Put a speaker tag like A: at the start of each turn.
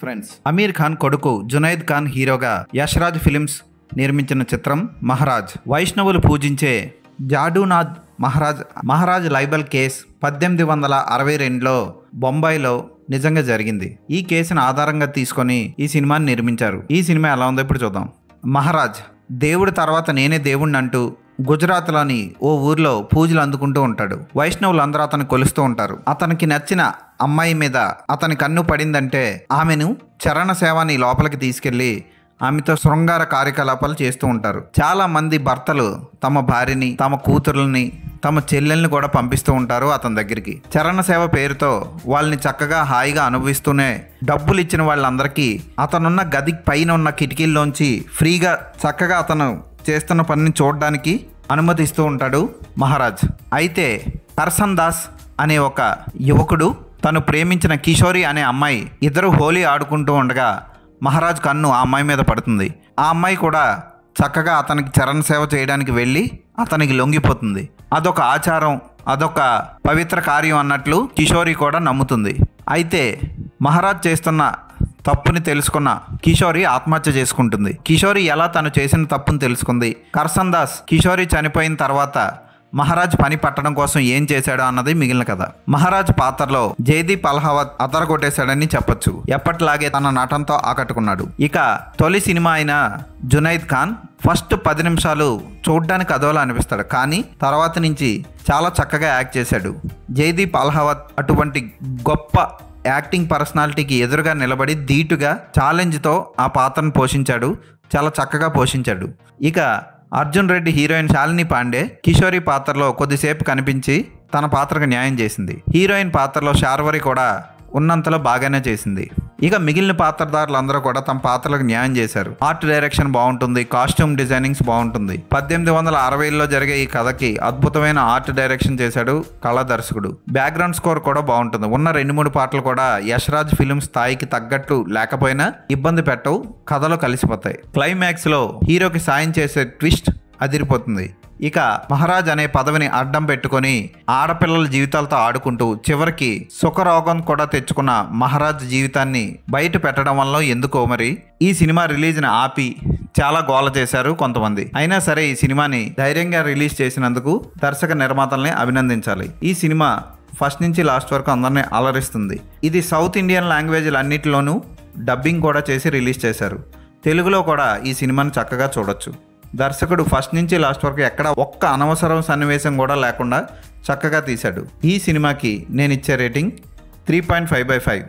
A: Friends, Aamir Khan కొడుకు జునైద్ ఖాన్ హీరోగా Yash Raj films నిర్మించిన చిత్రం మహారాజ్. వైష్ణవులు పూజించే జాడూనాథ్ మహారాజ్ లైబల్ కేస్ 1862లో బొంబాయిలో నిజంగా జరిగింది. ఈ కేసును ఆధారంగా తీసుకొని ఈ సినిమాని నిర్మించారు. ఈ సినిమా ఎలా ఉందో ఇప్పుడు చూద్దాం. మహారాజ్ దేవుడి తర్వాత నేనే దేవుణ్ణి అంటూ గుజరాత్లోని ఓ ఊర్లో పూజలు అందుకుంటూ ఉంటాడు. వైష్ణవులు అందరూ అతను కొలుస్తూ ఉంటారు. అతనికి నచ్చిన అమ్మాయి మీద అతని కన్ను పడిందంటే ఆమెను చరణ సేవని లోపలికి తీసుకెళ్లి ఆమెతో శృంగార కార్యకలాపాలు చేస్తూ ఉంటారు. చాలా మంది భర్తలు తమ భార్యని, తమ కూతురుల్ని, తమ చెల్లెల్ని కూడా పంపిస్తూ ఉంటారు అతని దగ్గరికి. చరణ సేవ పేరుతో వాళ్ళని చక్కగా హాయిగా అనుభవిస్తూనే డబ్బులు ఇచ్చిన వాళ్ళందరికీ అతనున్న గది పైన ఉన్న కిటికీల్లోంచి ఫ్రీగా చక్కగా అతను చేస్తున్న పనిని చూడడానికి అనుమతిస్తూ ఉంటాడు మహారాజ్. అయితే కర్సన్ దాస్ అనే ఒక యువకుడు తను ప్రేమించిన కిషోరి అనే అమ్మాయి ఇద్దరు హోలీ ఆడుకుంటూ ఉండగా మహారాజ్ కన్ను ఆ అమ్మాయి మీద పడుతుంది. ఆ అమ్మాయి కూడా చక్కగా అతనికి చరణ సేవ చేయడానికి వెళ్ళి అతనికి లొంగిపోతుంది. అదొక ఆచారం, అదొక పవిత్ర కార్యం అన్నట్లు కిషోరి కూడా నమ్ముతుంది. అయితే మహారాజ్ చేస్తున్న తప్పుని తెలుసుకున్న కిషోరి ఆత్మహత్య చేసుకుంటుంది. కిషోరి ఎలా తను చేసిన తప్పుని తెలుసుకుంది. కర్సన్ దాస్ కిషోరి చనిపోయిన తర్వాత మహారాజ్ పని పట్టడం కోసం ఏం చేశాడో అన్నది మిగిలిన కథ. మహారాజ్ పాత్రలో జైదీప్ అల్హావత్ అదరగొట్టేశాడని చెప్పొచ్చు. ఎప్పటిలాగే తన నటనతో ఆకట్టుకున్నాడు. ఇక తొలి సినిమా అయిన జునైద్ ఖాన్ ఫస్ట్ 10 నిమిషాలు చూడ్డానికి అదోలా అనిపిస్తాడు, కానీ తర్వాత నుంచి చాలా చక్కగా యాక్ట్ చేశాడు. జైదీప్ అల్హావత్ అటువంటి గొప్ప యాక్టింగ్ పర్సనాలిటీకి ఎదురుగా నిలబడి ధీటుగా ఛాలెంజ్తో ఆ పాత్రను పోషించాడు. చాలా చక్కగా పోషించాడు. ఇక అర్జున్ రెడ్డి హీరోయిన్ శాలిని పాండే కిషోరి పాత్రలో కొద్దిసేపు కనిపించి తన పాత్రకు న్యాయం చేసింది. హీరోయిన్ పాత్రలో శార్వరి కూడా ఉన్నంతలో బాగానే చేసింది. ఇక మిగిలిన పాత్రధారులు అందరూ కూడా తమ పాత్రలకు న్యాయం చేశారు. ఆర్ట్ డైరెక్షన్ బాగుంటుంది, కాస్ట్యూమ్ డిజైనింగ్స్ బాగుంటుంది. 1860లో జరిగే ఈ కథకి అద్భుతమైన ఆర్ట్ డైరెక్షన్ చేశాడు కళా దర్శకుడు. బ్యాక్గ్రౌండ్ స్కోర్ కూడా బాగుంటుంది. ఉన్న 2-3 పాటలు కూడా యష్ రాజ్ ఫిలిం స్థాయికి తగ్గట్టు లేకపోయినా ఇబ్బంది పెట్టవు, కథలో కలిసిపోతాయి. క్లైమాక్స్ లో హీరోకి సాయం చేసే ట్విస్ట్ అదిరిపోతుంది. ఇక మహారాజ్ అనే పదవిని అడ్డం పెట్టుకొని ఆడపిల్లల జీవితాలతో ఆడుకుంటూ చివరికి సుఖరోగం కూడా తెచ్చుకున్న మహారాజ్ జీవితాన్ని బయట పెట్టడం వల్ల ఎందుకో మరి ఈ సినిమా రిలీజ్ని ఆపి చాలా గోల చేశారు కొంతమంది. అయినా సరే ఈ సినిమాని ధైర్యంగా రిలీజ్ చేసినందుకు దర్శక నిర్మాతల్ని అభినందించాలి. ఈ సినిమా ఫస్ట్ నుంచి లాస్ట్ వరకు అందరినీ అలరిస్తుంది. ఇది సౌత్ ఇండియన్ లాంగ్వేజ్లన్నిటిలోనూ డబ్బింగ్ కూడా చేసి రిలీజ్ చేశారు. తెలుగులో కూడా ఈ సినిమాని చక్కగా చూడొచ్చు. దర్శకుడు ఫస్ట్ నుంచి లాస్ట్ వరకు ఎక్కడ ఒక్క అనవసరం సన్నివేశం కూడా లేకుండా చక్కగా తీశాడు. ఈ సినిమాకి నేను ఇచ్చే రేటింగ్ 3.5/5.